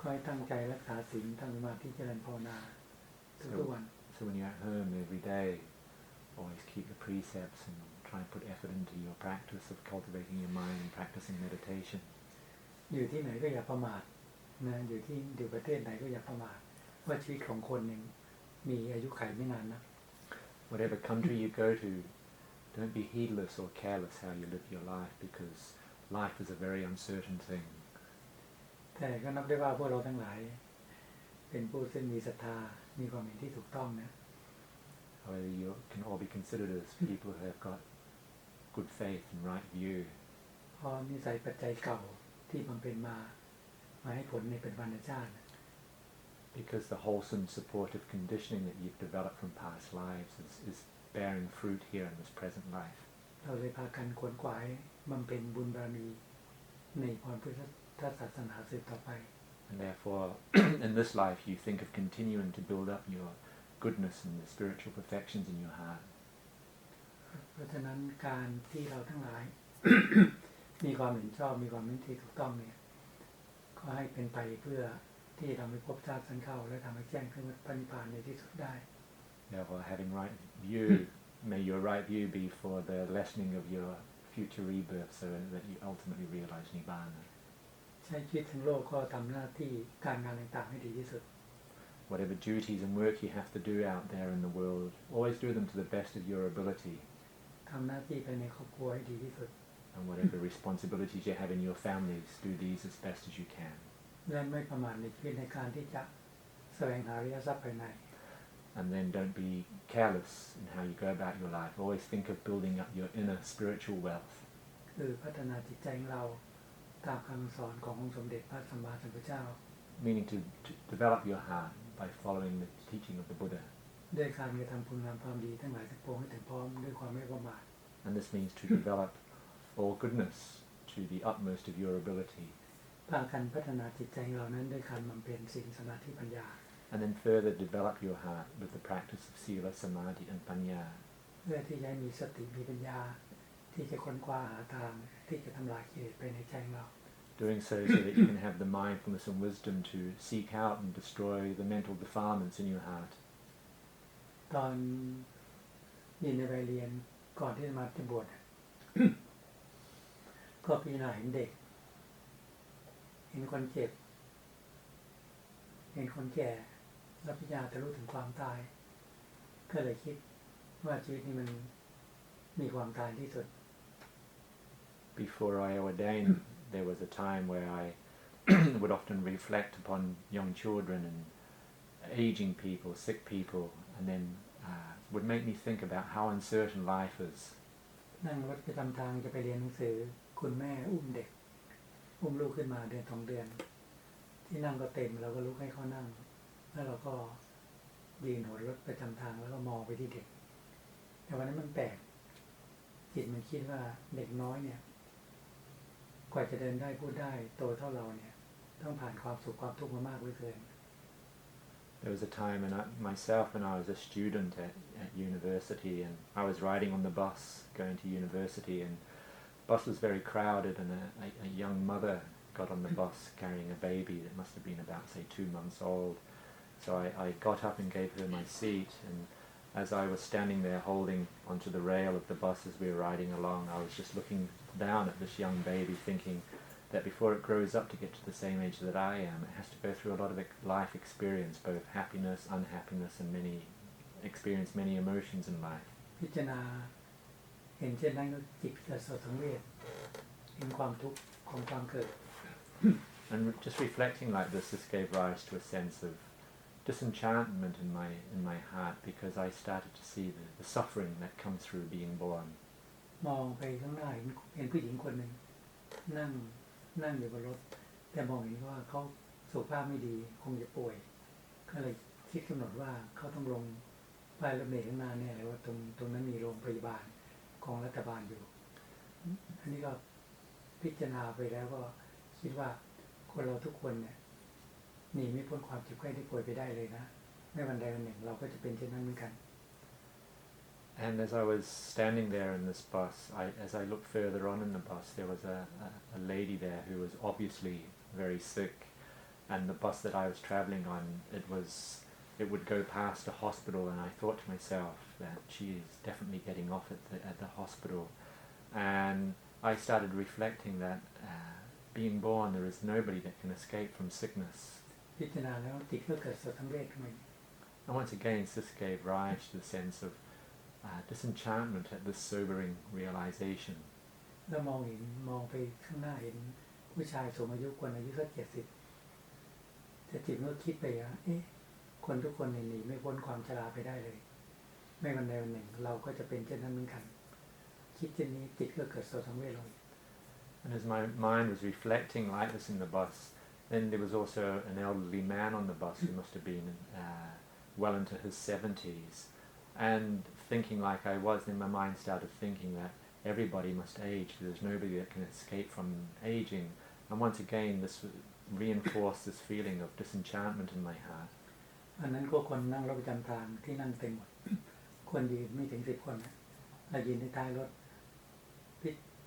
ก็ให้ตั้งใจรักษาศีลทำสมาธิเจริญภาวนาทุกวัน So when you're at home every day, always keep the precepts and try and put effort into your practice of cultivating your mind and practicing meditation. อยู่ที่ไหนก็อย่าประมาทนะอยู่ประเทศไหนก็อย่าประมาทว่าชีวิตของคนหนึ่งมีอายุขัยไม่นานนะ Whatever country you go to, don't be heedless or careless how you live your life, because life is a very uncertain thing. แต่ก็นับได้ว่าพวกเราทั้งหลายเป็นผู้ซึ่งมีศรัทธามีความเห็นที่ถูกต้องนะ However, you can all be considered as people who have got good faith and right view. เพราะนิสัยปัจจัยเก่าที่บำเพ็ญมาให้ผลในปัจจุบันชาติ Because the wholesome supportive conditioning that you've developed from past lives is bearing fruit here in this present life. เราเลยพากันขวนขวายบำเพ็ญบุญบารมีในความพุทธศาสนาสืบต่อไป And therefore, in this life, you think of continuing to build up your goodness and the spiritual perfections in your heart. เพราะฉะนั้นการที่เราทั้งหลาย มีความเห็นชอบมีความเห็นที่ถูกต้องเนี่ยก็ให้เป็นไปเพื่อที่ทำให้ภพชาติสันเข้าและทำให้แจ้งขึ้นพระนิพพานในที่สุดได้ Therefore, having right view, may your right view be for the lessening of your future rebirth, so that you ultimately realize Nibbana. ใช้ชีวิตทั้งโลกก็ทำหน้าที่การงานต่างๆให้ดีที่สุด Whatever duties and work you have to do out there in the world, always do them to the best of your ability. ทำหน้าที่ภายในครอบครัวให้ดีที่สุด And whatever responsibilities you have in your families, do these as best as you can. และไม่ประมาทในชีวิตในการที่จะแสวงหาอริยทรัพย์ภายใน And then don't be careless in how you go about your life. Always think of building up your inner spiritual wealth. คือพัฒนาจิตใจของเราตามคำสอนขององค์สมเด็จพระสัมมาสัมพุทธเจ้า Meaning to develop your heart by following the teaching of the Buddha. ด้วยการกระทำคุณงามความดีทั้งหลายทั้งปวงให้ถึงพร้อมด้วยความไม่ประมาท And this means to develop all goodness to the utmost of your ability. พากันพัฒนาจิตใจเรานั้นด้วยการบำเพ็ญศีลสมาธิปัญญา And then further develop your heart with the practice of sila, samadhi and panya. เพื่อที่จะมีสติมีปัญญาที่จะค้นคว้าหาทางที่จะทำลายกิเลสไปในใจเรา Doing so that you can have the mindfulness and wisdom to seek out and destroy the mental defilements in your heart. ตอนยินในวัยเรียนก่อนที่จะมาจะบวช ก็พิจารณาเห็นเด็กเห็นคนเจ็บเห็นคนแก่แล้วพิจารณาทะลุถึงความตายก็เลยคิดว่าชีวิตนี้มันมีความตายที่สุด Before I ordained, there was a time where I would often reflect upon young children and aging people, sick people, and then would make me think about how uncertain life is. นั่งรถประจำทางจะไปเรียนหนังสือคุณแม่อุ้มเด็กอุ้มลูกขึ้นมาเดือน2 เดือนที่นั่งก็เต็มเราก็ลุกให้เขานั่งแล้วเราก็ยืนหัวรถประจำทางแล้วก็มองไปที่เด็กแต่วันนั้นมันแปลกจิตมันคิดว่าเด็กน้อยเนี่ยกว่าจะเดินได้พูดได้โตเท่าเราเนี่ยต้องผ่านความสุขความทุกข์มามากเหลือเกิน There was a time when I was a student at university, and I was riding on the bus going to university, and the bus was very crowded, and a young mother got on the bus carrying a baby that must have been about, say, 2 months old. So I got up and gave her my seat, and as I was standing there holding onto the rail of the bus as we were riding along, I was just looking down at this young baby, thinking that before it grows up to get to the same age that I am, it has to go through a lot of life experience, both happiness, unhappiness, and experience many emotions in life. พิจารณาเห็นเช่นนั้นก็จิตเกิดโสตสังเวชเห็นความทุกข์ของความเกิด And just reflecting like this gave rise to a sense of disenchantment in my heart, because I started to see the suffering that comes through being born. มองไปข้างหน้าเห็นผู้หญิงคนหนึ่งนั่งอยู่บนรถแต่มองเห็นว่าเขาสุขภาพไม่ดีคงจะป่วยก็เลยคิดกำหนดว่าเขาต้องลงป้ายรถเมล์ข้างหน้าเนี่ยเลยว่าตรงนั้นมีโรงพยาบาลของรัฐบาลอยู่อันนี้ก็พิจารณาไปแล้วก็คิดว่าคนเราทุกคนเนี่ยหนีไม่พ้นความเจ็บไข้ได้ป่วยไปได้เลยนะไม่วันใดวันหนึ่งเราก็จะเป็นเช่นนั้นเหมือนกัน And as I was standing there in this bus, as I looked further on in the bus, there was a lady there who was obviously very sick, and the bus that I was travelling on, it would go past a hospital, and I thought to myself that she is definitely getting off at the hospital. And I started reflecting that being born, there is nobody that can escape from sickness. พิจารณาแล้วจิตก็เกิดสดสังเวชขึ้นมา And once again, this gave rise to the sense of disenchantment at this sobering realization. แล้วมองไปข้างหน้าเห็นผู้ชายสูงอายุคนอายุสัก70แต่จิตมันก็คิดไปว่าคนทุกคนหนีไม่พ้นความชราไปได้เลยไม่วันใดวันหนึ่งเราก็จะเป็นเช่นนั้นเหมือนกันคิดเช่นนี้จิตก็เกิดโสสังเวชลง And as my mind was reflecting like this in the bus, then there was also an elderly man on the bus who must have been well into his 70s. And thinking like I was, then my mind started thinking that everybody must age. There's nobody that can escape from aging. And once again, this reinforced this feeling of disenchantment in my heart. อันนั้นก็คนนั่งรถประจำทางที่นั่งเต็มหมด คนยืนไม่ถึง10 คนเรายืนในท้ายรถ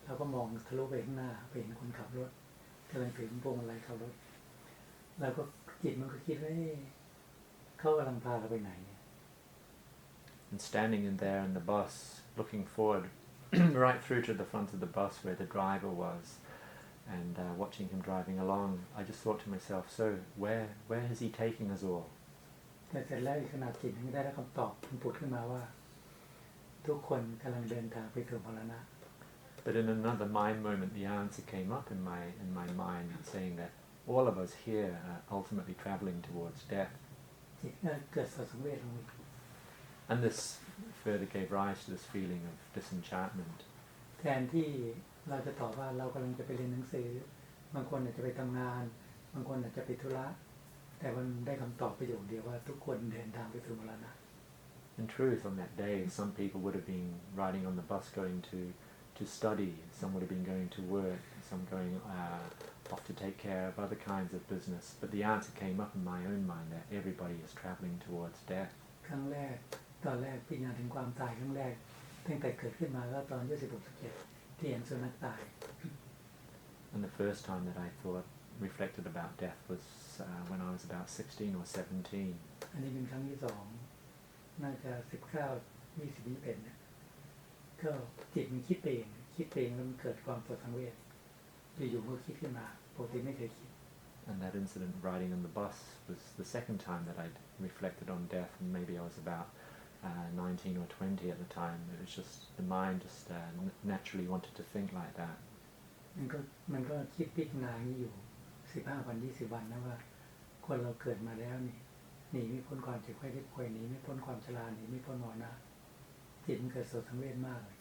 เราก็มองทะลุไปข้างหน้าไปเห็นคนขับรถกำลังถือพวงมาลัยขับรถเราก็จิตมันก็คิดว่าเขากำลังพาเราไปไหน And standing in there in the bus, looking forward right through to the front of the bus where the driver was, and watching him driving along, I just thought to myself, so where is he taking us all? แต่เสร็จแล้วขณะจิตไม่ได้รับคำตอบมันผุดขึ้นมาว่าทุกคนกำลังเดินทางไปสู่มรณะ But in another mind moment, the answer came up in my mind, saying that all of us here are ultimately travelling towards death. จิตก็เกิดโสสังเวชลง And this further gave rise to this feeling of disenchantment. แทนที่เราจะตอบว่าเรากำลังจะไปเรียนหนังสือบางคนอาจจะไปทำงานบางคนอาจจะไปธุระแต่มันได้คำตอบประโยคเดียวว่าทุกคนเดินทางไปสู่มรณะ In truth, on that day, some people would have been riding on the bus going to study, some would have been going to work, some going off to take care of other kinds of business. But the answer came up in my own mind that everybody is travelling towards death. ครั้งแรกตอนแรกพิจารณาถึงความตายครั้งแรกตั้งแต่เกิดขึ้นมาก็ตอนอายุ16-17ที่เห็นสุนัขตาย And the first time that I reflected about death was when I was about 16 or 17. อันนี้เป็นครั้งที่2น่าจะ19-20-21เนี่ยก็จิตมันคิดเองแล้วมันเกิดความโสสังเวชอยู่ๆก็คิดขึ้นมาปกติไม่เคยคิด And that incident riding on the bus was the second time that I'd reflected on death, and maybe I was about 19 or 20 at the time. It was just the mind just naturally wanted to think like that. มันก็คิดพิจารณาอย่างนี้อยู่15 วัน20 วันนะว่าคนเราเกิดมาแล้วนี่หนีไม่พ้นความเจ็บไข้ได้ป่วยหนีไม่พ้นความชราหนีไม่พ้นมรณะจิตมันเกิดโสสังเวชมากเลย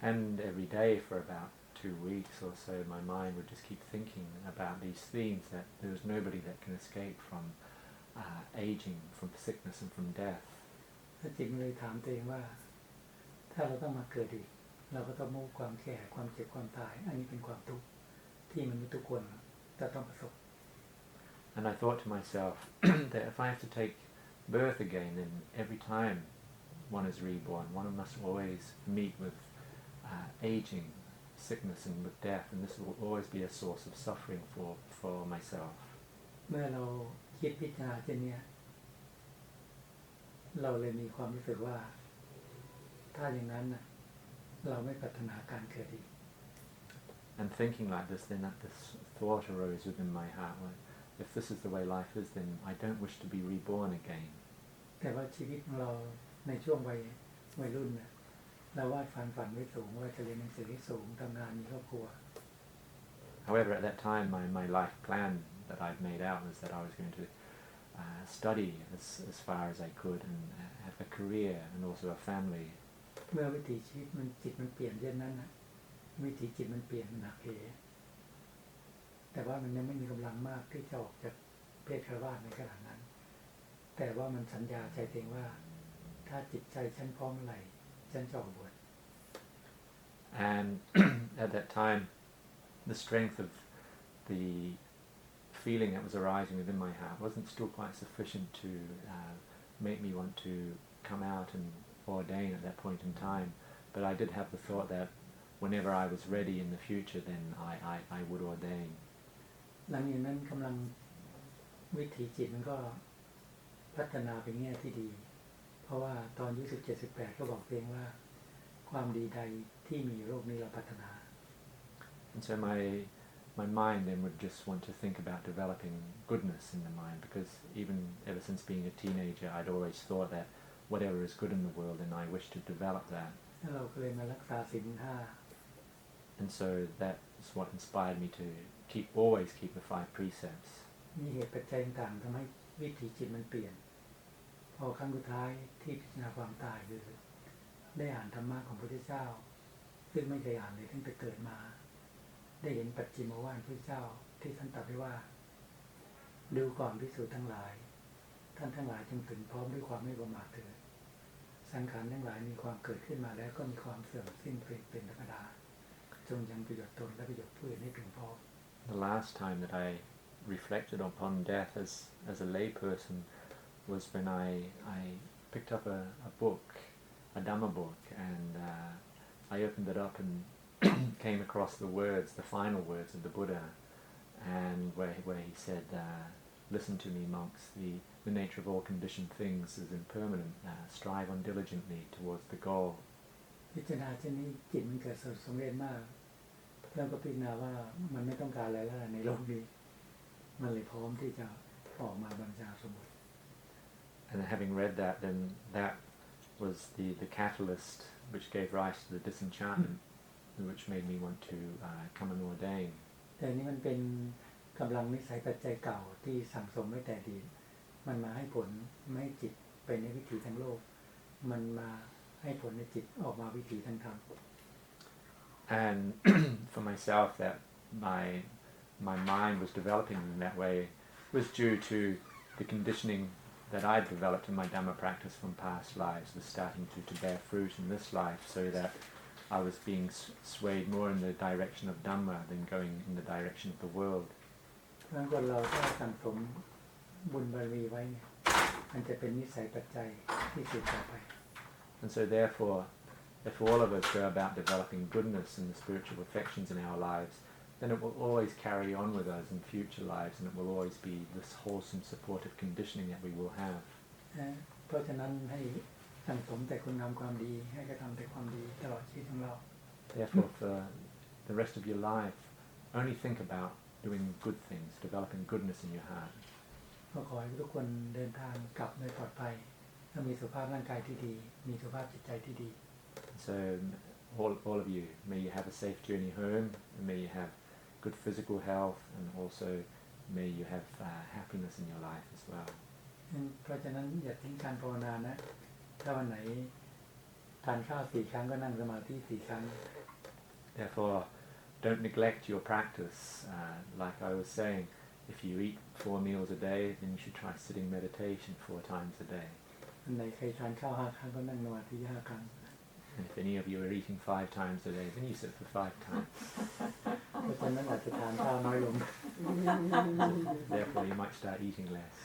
And every day for about 2 weeks or so, my mind would just keep thinking about these themes, that there is nobody that can escape from aging, from sickness and from death. ถ้าจิตมันเลยถามตัวเองว่าถ้าเราต้องมาเกิดอีกเราก็ต้องมุ่งความแก่ความเจ็บความตายอันนี้เป็นความทุกข์ที่มนุษย์ทุกคนจะต้องประสบ And I thought to myself that if I have to take birth again, then every time one is reborn, one must always meet with aging, sickness and with death, and this will always be a source of suffering for myself. เมื่อเราคิดพิจารณาเช่นนี้เราเลยมีความรู้สึกว่าถ้าอย่างนั้นเราไม่ปรารถนาการเกิดอีก And thinking like this, then this thought arose within my heart, well, if this is the way life is, then I don't wish to be reborn again. แต่ว่าชีวิตของเราในช่วงวัยรุ่นเราวาดฝันไว้สูงว่าจะเรียนหนังสือให้สูงทำงานมีครอบครัว However, at that time, my life plan that I'd made out was that I was going to study as far as I could and have a career and also a family. เมื่อวิถีชีวิตจิตมันเปลี่ยนเช่นนั้นวิถีจิตมันเปลี่ยนหนักเลยแต่ว่ามันยังไม่มีกำลังมากที่จะออกจากเพศคารวาสในขณะนั้นแต่ว่ามันสัญญาใจเองว่าถ้าจิตใจฉันพร้อมเมื่อไหร่ฉันจะออกบวช And at that time, the strength of the feeling that was arising within my heart wasn't still quite sufficient to make me want to come out and ordain at that point in time. But I did have the thought that whenever I was ready in the future, then I would ordain. หลังจากนั้นกำลัง วิถีจิตมันก็พัฒนาไปแง่ที่ดี เพราะว่าตอนอายุ17-18ก็บอกเองว่าความดีใดที่มีโลกนี้เราพัฒนา And so my mind then would just want to think about developing goodness in the mind, because even ever since being a teenager I'd always thought that whatever is good in the world and I wish to develop that. เราก็เลยมารักษาศีล And so that's what inspired me to always keep the 5 precepts. มีเหตุปัจจัยต่างๆทำให้วิถีจิตมันเปลี่ยนพอครั้งสุดท้ายที่พิจารณาความตายคือได้อ่านธรรมะของพระพุทธเจ้าซึ่งไม่เคยอ่านเลยตั้งแต่เกิดมาได้เห็นปัจฉิมวาทพระพุทธเจ้าที่ท่านตรัสไว้ว่าดูก่อนภิกษุทั้งหลายท่านทั้งหลายจงถึงพร้อมด้วยความไม่ประมาทเถิดสังขารทั้งหลายมีความเกิดขึ้นมาแล้วก็มีความเสื่อมสิ้นไปเป็นธรรมดาจงยังประโยชน์ตนและประโยชน์ผู้อื่นให้ถึงพร้อม The last time that I reflected upon death as a lay person was when I picked up a book, a Dhamma book, and I opened it up and came across the final words of the Buddha, and where he said, listen to me monks, the nature of all conditioned things is impermanent, strive on diligently towards the goal. พิจารณาเช่นนี้จิตมันเกิดสมเด็จมากแล้วก็พิจารณาว่ามันไม่ต้องการอะไรแล้วในโลกนี้มันเลยพร้อมที่จะออกมาบัญชาสมมติ And having read that, then that was the catalyst which gave rise to the disenchantment, which made me want to come and ordain. แต่นี่มันเป็นกำลังนิสัยปัจจัยเก่าที่สั่งสมไว้แต่ดีมันมาให้ผลไม่ให้จิตไปในวิถีทางโลกมันมาให้ผลในจิตออกมาวิถีทางธรรม And for myself, that my mind was developing in that way was due to the conditioning that I'd developed in my Dhamma practice from past lives was starting to bear fruit in this life, so that I was being swayed more in the direction of Dhamma than going in the direction of the world. เพราะฉะนั้นคนเราถ้าสั่งสมบุญบารมีไว้เนี่ยมันจะเป็นนิสัยปัจจัยที่สืบต่อไป And so therefore, if all of us go about developing goodness and the spiritual affections in our lives, then it will always carry on with us in future lives, and it will always be this wholesome, supportive conditioning that we will have. เพราะฉะนั้นให้สั่งสมแต่คุณงามความดีให้กระทำแต่ความดีตลอดชีวิตของเรา Therefore, for the rest of your life, only think about doing good things, developing goodness in your heart. ก็ขอให้ทุกคนเดินทางกลับโดยปลอดภัยและมีสุขภาพร่างกายที่ดีมีสุขภาพจิตใจที่ดี So all of you, may you have a safe journey home, and may you have good physical health, and also may you have happiness in your life as well. เพราะฉะนั้นอย่าทิ้งการภาวนานะถ้าวันไหนทานข้าว4 ครั้งก็นั่งสมาธิ4 ครั้ง Therefore, don't neglect your practice. Like I was saying, if you eat 4 meals a day, then you should try sitting meditation 4 times a day. วันไหนใครทานข้าว5 ครั้งก็นั่งสมาธิ5 ครั้ง And if any of you are eating 5 times a day, then you sit for 5 times. เพราะฉะนั้นอาจจะทานข้าวน้อยลง Therefore, you might start eating less.